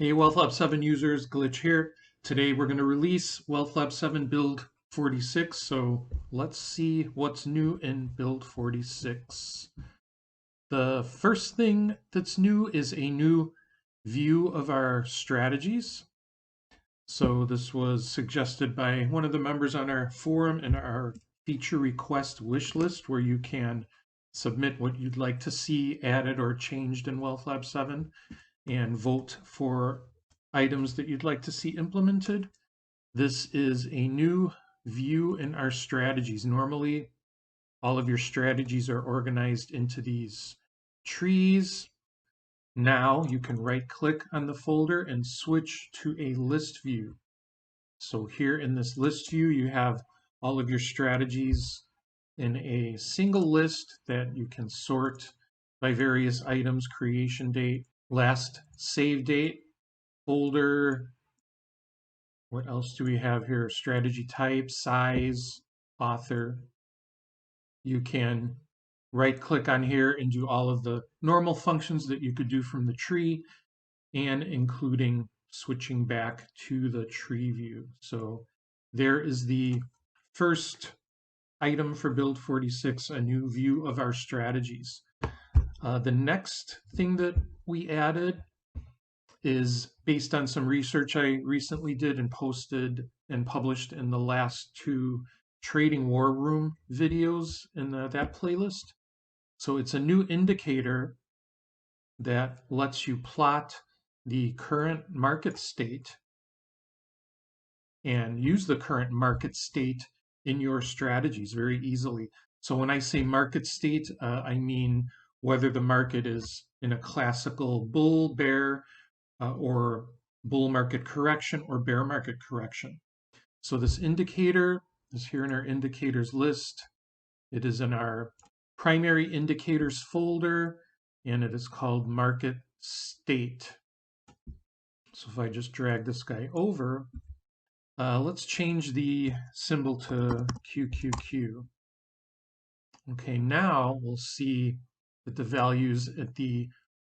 Hey Wealth Lab 7 users, Glitch here. Today we're going to release Wealth Lab 7 build 46. So let's see what's new in build 46. The first thing that's new is a new view of our strategies. So this was suggested by one of the members on our forum in our feature request wish list, where you can submit what you'd like to see added or changed in Wealth Lab 7 and vote for items that you'd like to see implemented. This is a new view in our strategies. Normally, all of your strategies are organized into these trees. Now you can right-click on the folder and switch to a list view. So here in this list view, you have all of your strategies in a single list that you can sort by various items: creation date, last save date, folder. What else do we have here? Strategy type, size, author. You can right click on here and do all of the normal functions that you could do from the tree, and including switching back to the tree view. So there is the first item for build 46, a new view of our strategies. The next thing that we added is based on some research I recently did and posted and published in the last two Trading War Room videos in that playlist. So it's a new indicator that lets you plot the current market state and use the current market state in your strategies very easily. So when I say market state, I mean whether the market is in a classical bull, bear, or bull market correction or bear market correction. So this indicator is here in our indicators list. It is in our primary indicators folder, and it is called market state. So if I just drag this guy over, let's change the symbol to QQQ. Okay, now we'll see that the values at the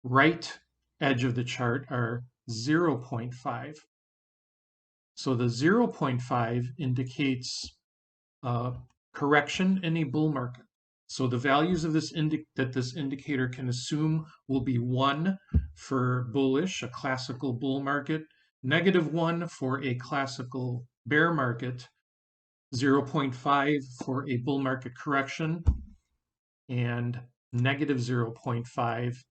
right edge of the chart are 0.5. So the 0.5 indicates correction in a bull market. So the values of this that this indicator can assume will be 1 for bullish, a classical bull market, -1 for a classical bear market, 0.5 for a bull market correction, and -0.5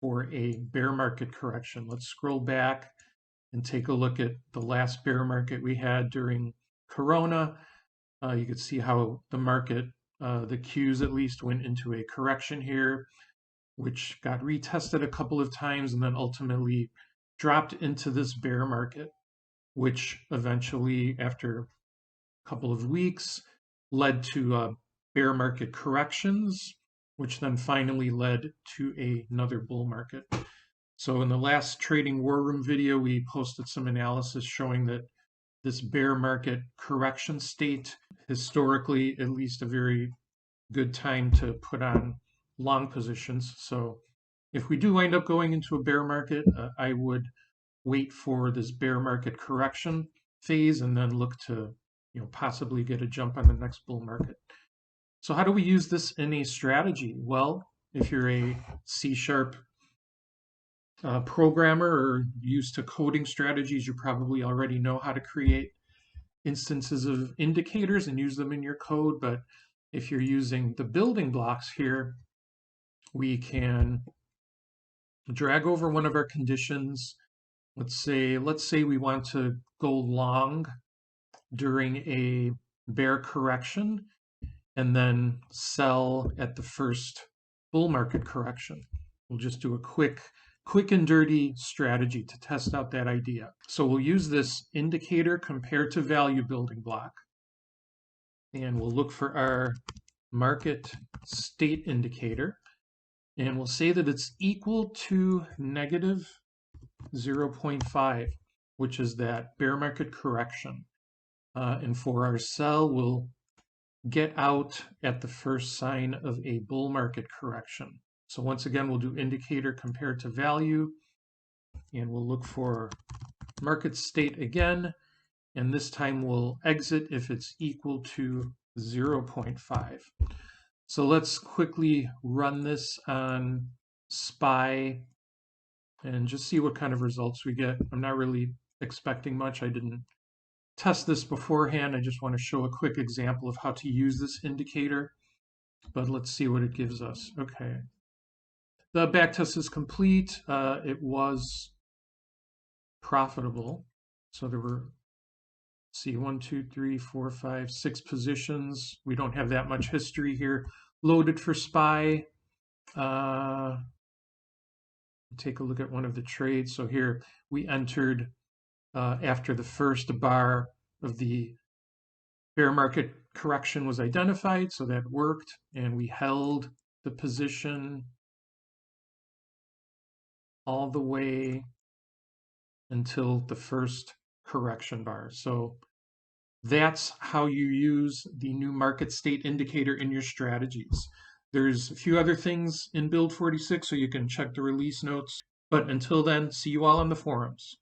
for a bear market correction. Let's scroll back and take a look at the last bear market we had during Corona. You could see how the market, the Qs at least, went into a correction here, which got retested a couple of times and then ultimately dropped into this bear market, which eventually, after a couple of weeks, led to bear market corrections, which then finally led to another bull market. So in the last Trading War Room video, we posted some analysis showing that this bear market correction state, historically at least, a very good time to put on long positions. So if we do wind up going into a bear market, I would wait for this bear market correction phase and then look to possibly get a jump on the next bull market. So how do we use this in a strategy? Well, if you're a C# programmer or used to coding strategies, you probably already know how to create instances of indicators and use them in your code. But if you're using the building blocks here, we can drag over one of our conditions. Let's say we want to go long during a bear correction and then sell at the first bull market correction. We'll just do a quick and dirty strategy to test out that idea. So we'll use this indicator compared to value building block, and we'll look for our market state indicator, and we'll say that it's equal to -0.5, which is that bear market correction. And for our sell, we'll get out at the first sign of a bull market correction. So once again, we'll do indicator compared to value, and we'll look for market state again, and this time we'll exit if it's equal to 0.5. So let's quickly run this on SPY and just see what kind of results we get. I'm not really expecting much. I didn't test this beforehand. I just want to show a quick example of how to use this indicator, but let's see what it gives us. Okay. The backtest is complete. It was profitable. So there were, see, 1, 2, 3, 4, 5, 6 positions. We don't have that much history here loaded for SPY. Take a look at one of the trades. So here we entered after the first bar of the bear market correction was identified, so that worked, and we held the position all the way until the first correction bar. So that's how you use the new market state indicator in your strategies. There's a few other things in Build 46, so you can check the release notes. But until then, see you all on the forums.